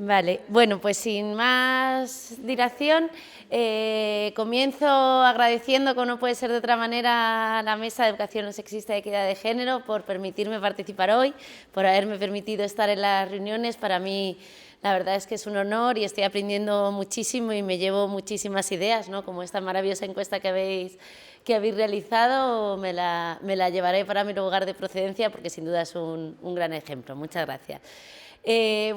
Vale, bueno, pues sin más dilación, comienzo agradeciendo, como no puede ser de otra manera, a la Mesa de Educación No Sexista y Equidad de Género por permitirme participar hoy, por haberme permitido estar en las reuniones. Para mí, la verdad es que es un honor y estoy aprendiendo muchísimo y me llevo muchísimas ideas, ¿no? Como esta maravillosa encuesta que habéis realizado, me la llevaré para mi lugar de procedencia porque sin duda es un gran ejemplo. Muchas gracias.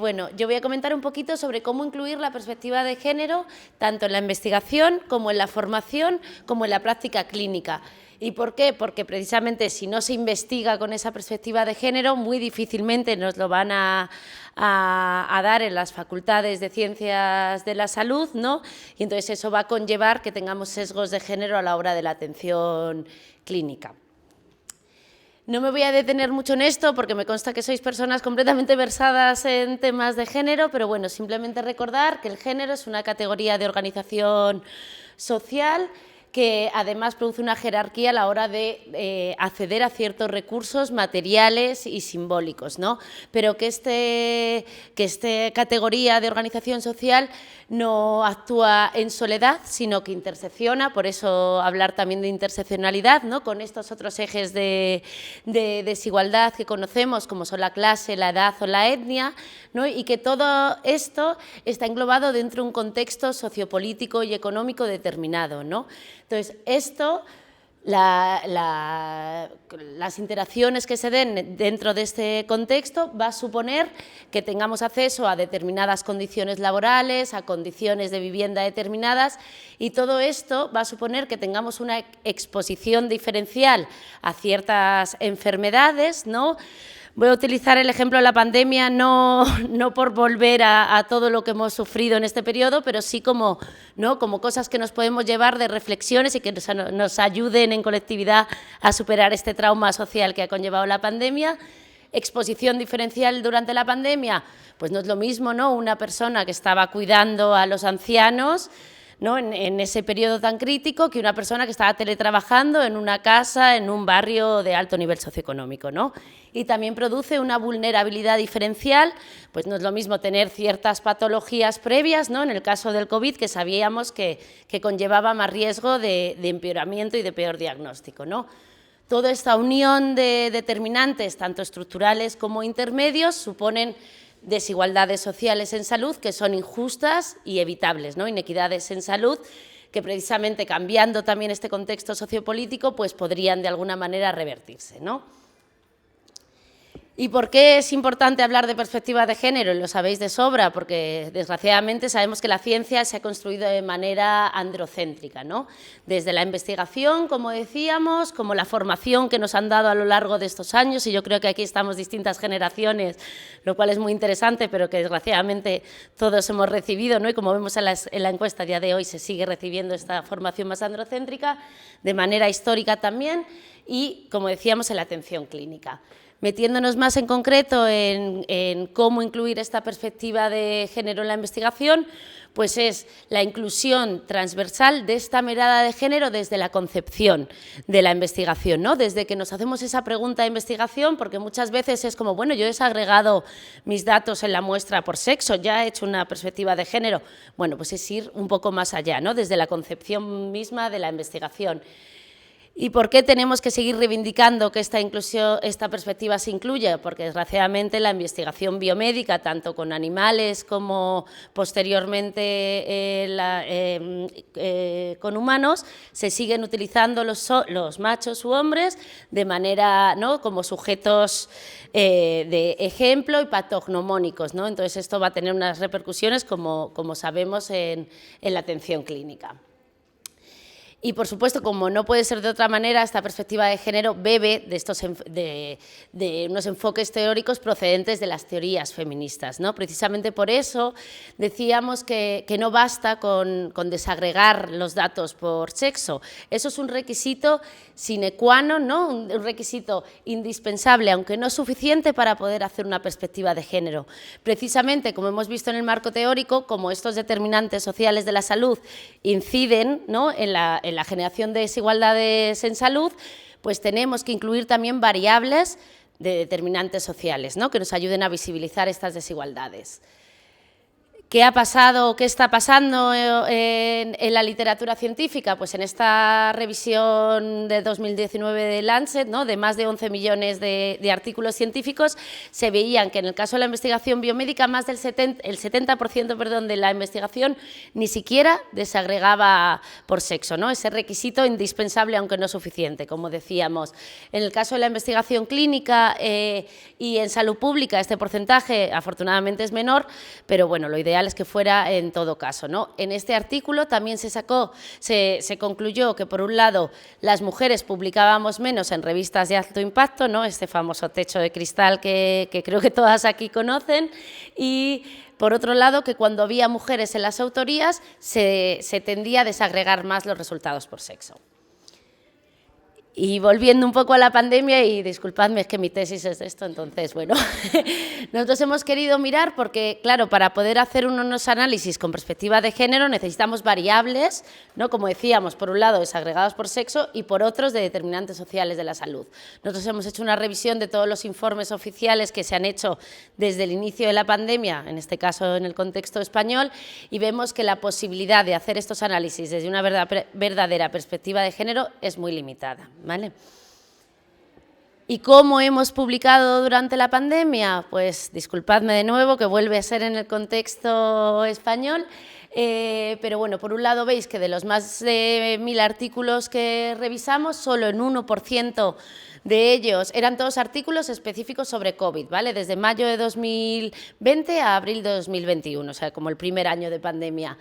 Bueno, yo voy a comentar un poquito sobre cómo incluir la perspectiva de género tanto en la investigación como en la formación como en la práctica clínica. ¿Y por qué? Porque precisamente si no se investiga con esa perspectiva de género, muy difícilmente nos lo van a dar en las facultades de ciencias de la salud, ¿no? Y entonces eso va a conllevar que tengamos sesgos de género a la hora de la atención clínica. No me voy a detener mucho en esto porque me consta que sois personas completamente versadas en temas de género, pero bueno, simplemente recordar que el género es una categoría de organización social que además produce una jerarquía a la hora de acceder a ciertos recursos materiales y simbólicos, ¿no? Pero que esta categoría de organización social no actúa en soledad, sino que intersecciona, por eso hablar también de interseccionalidad, ¿no? Con estos otros ejes de desigualdad que conocemos, como son la clase, la edad o la etnia, ¿no? Y que todo esto está englobado dentro de un contexto sociopolítico y económico determinado, ¿no? Entonces, esto, las interacciones que se den dentro de este contexto va a suponer que tengamos acceso a determinadas condiciones laborales, a condiciones de vivienda determinadas, y todo esto va a suponer que tengamos una exposición diferencial a ciertas enfermedades, ¿no? Voy a utilizar el ejemplo de la pandemia, no por volver a todo lo que hemos sufrido en este periodo, pero sí como cosas que nos podemos llevar de reflexiones y que nos ayuden en colectividad a superar este trauma social que ha conllevado la pandemia. Exposición diferencial durante la pandemia, pues no es lo mismo, ¿no? Una persona que estaba cuidando a los ancianos, ¿no? En ese periodo tan crítico, que una persona que estaba teletrabajando en una casa, en un barrio de alto nivel socioeconómico, ¿no? Y también produce una vulnerabilidad diferencial, pues no es lo mismo tener ciertas patologías previas, ¿no? En el caso del COVID, que sabíamos que conllevaba más riesgo de empeoramiento y de peor diagnóstico, ¿no? Toda esta unión de determinantes, tanto estructurales como intermedios, suponen desigualdades sociales en salud que son injustas y evitables, ¿no? Inequidades en salud que precisamente cambiando también este contexto sociopolítico pues podrían de alguna manera revertirse, ¿no? ¿Y por qué es importante hablar de perspectiva de género? Lo sabéis de sobra, porque desgraciadamente sabemos que la ciencia se ha construido de manera androcéntrica, ¿no? Desde la investigación, como decíamos, como la formación que nos han dado a lo largo de estos años, y yo creo que aquí estamos distintas generaciones, lo cual es muy interesante, pero que desgraciadamente todos hemos recibido, ¿no? Y como vemos en la encuesta a día de hoy se sigue recibiendo esta formación más androcéntrica, de manera histórica también, y como decíamos en la atención clínica. Metiéndonos más en concreto en cómo incluir esta perspectiva de género en la investigación, pues es la inclusión transversal de esta mirada de género desde la concepción de la investigación, ¿no? Desde que nos hacemos esa pregunta de investigación, porque muchas veces es como, bueno, yo he desagregado mis datos en la muestra por sexo, ya he hecho una perspectiva de género. Bueno, pues es ir un poco más allá, ¿no? Desde la concepción misma de la investigación. ¿Y por qué tenemos que seguir reivindicando que esta perspectiva se incluya? Porque desgraciadamente la investigación biomédica, tanto con animales como posteriormente con humanos, se siguen utilizando los machos u hombres de manera, ¿no? Como sujetos de ejemplo y patognomónicos, ¿no? Entonces esto va a tener unas repercusiones, como sabemos, en la atención clínica. Y, por supuesto, como no puede ser de otra manera, esta perspectiva de género bebe de unos enfoques teóricos procedentes de las teorías feministas, ¿no? Precisamente por eso decíamos que no basta con desagregar los datos por sexo. Eso es un requisito sine qua non, ¿no? Un requisito indispensable, aunque no suficiente para poder hacer una perspectiva de género. Precisamente, como hemos visto en el marco teórico, como estos determinantes sociales de la salud inciden, ¿no? en la generación de desigualdades en salud, pues tenemos que incluir también variables de determinantes sociales, ¿no? Que nos ayuden a visibilizar estas desigualdades. ¿Qué ha pasado o qué está pasando en la literatura científica? Pues en esta revisión de 2019 de Lancet, ¿no?, de más de 11 millones de artículos científicos, se veían que en el caso de la investigación biomédica más del 70% de la investigación ni siquiera desagregaba por sexo, ¿no?, ese requisito indispensable aunque no suficiente, como decíamos. En el caso de la investigación clínica y en salud pública este porcentaje afortunadamente es menor, pero bueno, lo ideal es que fuera en todo caso, ¿no? En este artículo también se concluyó que, por un lado, las mujeres publicábamos menos en revistas de alto impacto, ¿no?, este famoso techo de cristal que creo que todas aquí conocen, y por otro lado, que cuando había mujeres en las autorías se tendía a desagregar más los resultados por sexo. Y volviendo un poco a la pandemia, y disculpadme, es que mi tesis es de esto, entonces, bueno, nosotros hemos querido mirar porque, claro, para poder hacer unos análisis con perspectiva de género necesitamos variables, ¿no?, como decíamos, por un lado desagregados por sexo y por otros de determinantes sociales de la salud. Nosotros hemos hecho una revisión de todos los informes oficiales que se han hecho desde el inicio de la pandemia, en este caso en el contexto español, y vemos que la posibilidad de hacer estos análisis desde una verdadera perspectiva de género es muy limitada, ¿vale? ¿Y cómo hemos publicado durante la pandemia? Pues disculpadme de nuevo, que vuelve a ser en el contexto español, pero bueno, por un lado veis que de los más de 1000 artículos que revisamos, solo en 1% de ellos eran todos artículos específicos sobre COVID, ¿vale?, desde mayo de 2020 a abril de 2021, o sea, como el primer año de pandemia.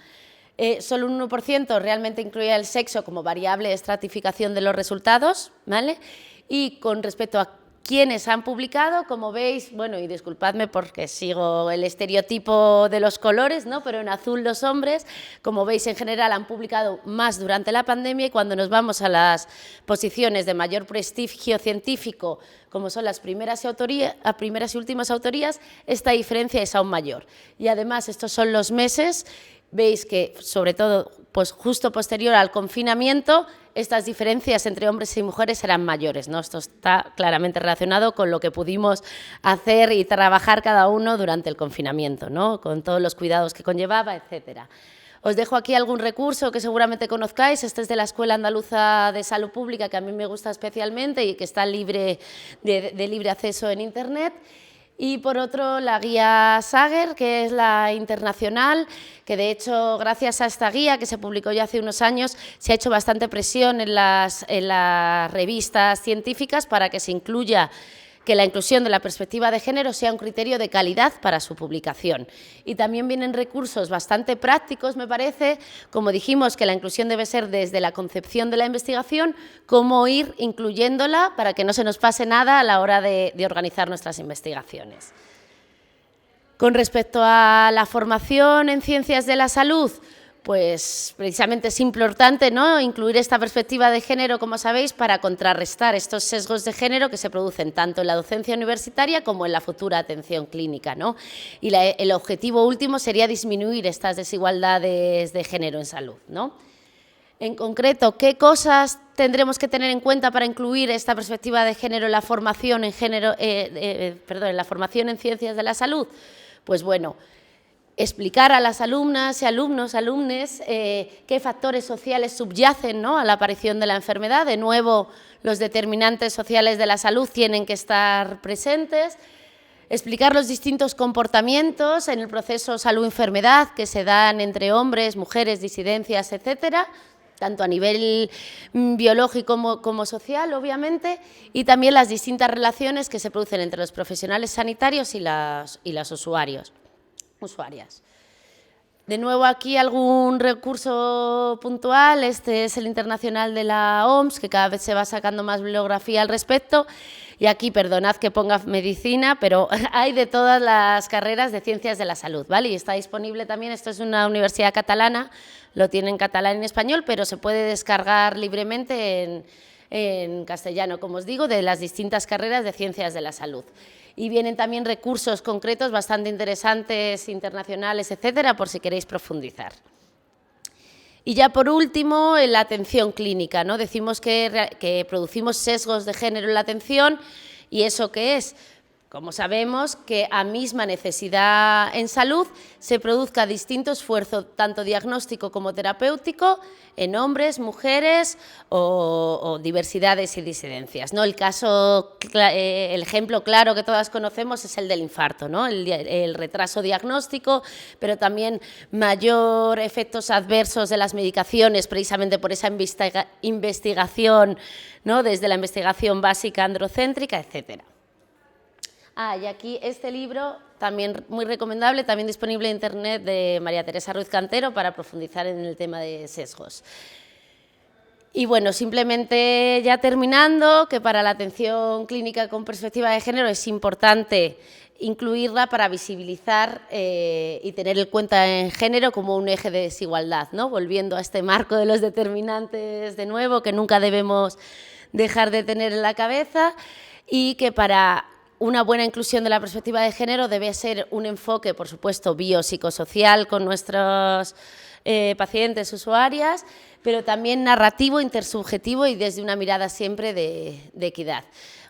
Solo un 1% realmente incluía el sexo como variable de estratificación de los resultados, ¿vale? Y con respecto a quienes han publicado, como veis, bueno, y disculpadme porque sigo el estereotipo de los colores, ¿no?, pero en azul los hombres, como veis, en general han publicado más durante la pandemia, y cuando nos vamos a las posiciones de mayor prestigio científico, como son las primeras y últimas autorías, esta diferencia es aún mayor. Y además, estos son los meses. Veis que, sobre todo, pues justo posterior al confinamiento, estas diferencias entre hombres y mujeres eran mayores, ¿no? Esto está claramente relacionado con lo que pudimos hacer y trabajar cada uno durante el confinamiento, ¿no?, con todos los cuidados que conllevaba, etcétera. Os dejo aquí algún recurso que seguramente conozcáis. Este es de la Escuela Andaluza de Salud Pública, que a mí me gusta especialmente y que está libre de libre acceso en Internet. Y por otro, la guía Sager, que es la internacional, que de hecho, gracias a esta guía, que se publicó ya hace unos años, se ha hecho bastante presión en las revistas científicas para que se incluya, que la inclusión de la perspectiva de género sea un criterio de calidad para su publicación. Y también vienen recursos bastante prácticos, me parece, como dijimos, que la inclusión debe ser desde la concepción de la investigación, cómo ir incluyéndola para que no se nos pase nada a la hora de organizar nuestras investigaciones. Con respecto a la formación en ciencias de la salud, pues precisamente es importante, ¿no?, incluir esta perspectiva de género, como sabéis, para contrarrestar estos sesgos de género que se producen tanto en la docencia universitaria como en la futura atención clínica, ¿no? Y el objetivo último sería disminuir estas desigualdades de género en salud, ¿no? En concreto, ¿qué cosas tendremos que tener en cuenta para incluir esta perspectiva de género en la formación en la formación en ciencias de la salud? Pues bueno, explicar a las alumnas y alumnes qué factores sociales subyacen, ¿no?, a la aparición de la enfermedad. De nuevo, los determinantes sociales de la salud tienen que estar presentes. Explicar los distintos comportamientos en el proceso salud-enfermedad que se dan entre hombres, mujeres, disidencias, etcétera, tanto a nivel biológico como social, obviamente, y también las distintas relaciones que se producen entre los profesionales sanitarios y las usuarias. De nuevo, aquí algún recurso puntual. Este es el internacional de la OMS, que cada vez se va sacando más bibliografía al respecto. Y aquí, perdonad que ponga medicina, pero hay de todas las carreras de ciencias de la salud, ¿vale? Y está disponible también, esto es una universidad catalana, lo tiene en catalán y en español, pero se puede descargar libremente en castellano, como os digo, de las distintas carreras de ciencias de la salud. Y vienen también recursos concretos bastante interesantes, internacionales, etcétera, por si queréis profundizar. Y ya por último, en la atención clínica, ¿no? Decimos que producimos sesgos de género en la atención, ¿y eso qué es? como sabemos, que a misma necesidad en salud se produzca distinto esfuerzo, tanto diagnóstico como terapéutico, en hombres, mujeres o diversidades y disidencias, ¿no? El ejemplo claro que todas conocemos es el del infarto, ¿no? El retraso diagnóstico, pero también mayor efectos adversos de las medicaciones, precisamente por esa investigación, ¿no? Desde la investigación básica androcéntrica, etcétera. Y aquí este libro, también muy recomendable, también disponible en Internet, de María Teresa Ruiz Cantero, para profundizar en el tema de sesgos. Y bueno, simplemente ya terminando, que para la atención clínica con perspectiva de género es importante incluirla para visibilizar y tener en cuenta en género como un eje de desigualdad, ¿no? Volviendo a este marco de los determinantes de nuevo, que nunca debemos dejar de tener en la cabeza, y que para una buena inclusión de la perspectiva de género debe ser un enfoque, por supuesto, biopsicosocial con nuestros pacientes, usuarias, pero también narrativo, intersubjetivo y desde una mirada siempre de equidad.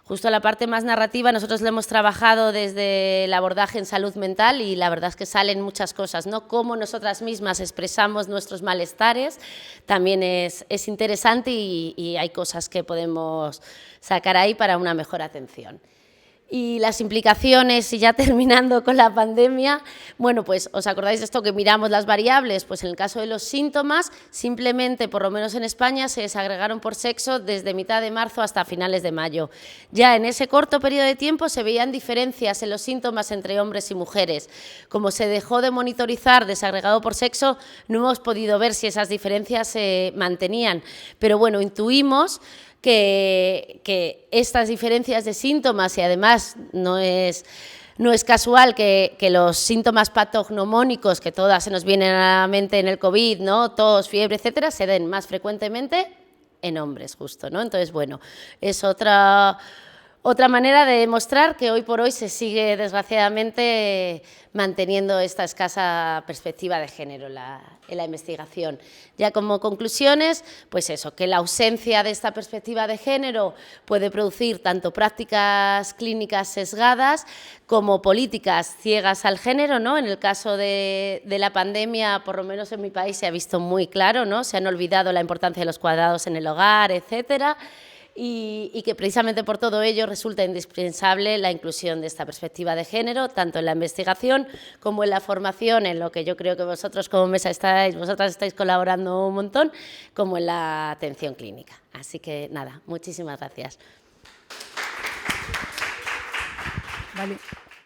Justo la parte más narrativa nosotros lo hemos trabajado desde el abordaje en salud mental y la verdad es que salen muchas cosas, ¿no? Cómo nosotras mismas expresamos nuestros malestares también es interesante y hay cosas que podemos sacar ahí para una mejor atención. Y las implicaciones, y ya terminando con la pandemia, bueno, pues os acordáis de esto que miramos las variables, pues en el caso de los síntomas, simplemente, por lo menos en España, se desagregaron por sexo desde mitad de marzo hasta finales de mayo. Ya en ese corto periodo de tiempo se veían diferencias en los síntomas entre hombres y mujeres. Como se dejó de monitorizar desagregado por sexo, no hemos podido ver si esas diferencias se mantenían, pero bueno, intuimos que estas diferencias de síntomas, y además no es casual que los síntomas patognomónicos, que todas se nos vienen a la mente en el COVID, ¿no? Tos, fiebre, etcétera, se den más frecuentemente en hombres, justo, ¿no? Entonces, bueno, es otra manera de demostrar que hoy por hoy se sigue, desgraciadamente, manteniendo esta escasa perspectiva de género en la investigación. Ya como conclusiones, pues eso, que la ausencia de esta perspectiva de género puede producir tanto prácticas clínicas sesgadas como políticas ciegas al género, ¿no? En el caso de la pandemia, por lo menos en mi país, se ha visto muy claro, ¿no? Se han olvidado la importancia de los cuidados en el hogar, etcétera. Y que precisamente por todo ello resulta indispensable la inclusión de esta perspectiva de género, tanto en la investigación como en la formación, en lo que yo creo que vosotros como mesa vosotras estáis colaborando un montón, como en la atención clínica. Así que nada, muchísimas gracias. Vale.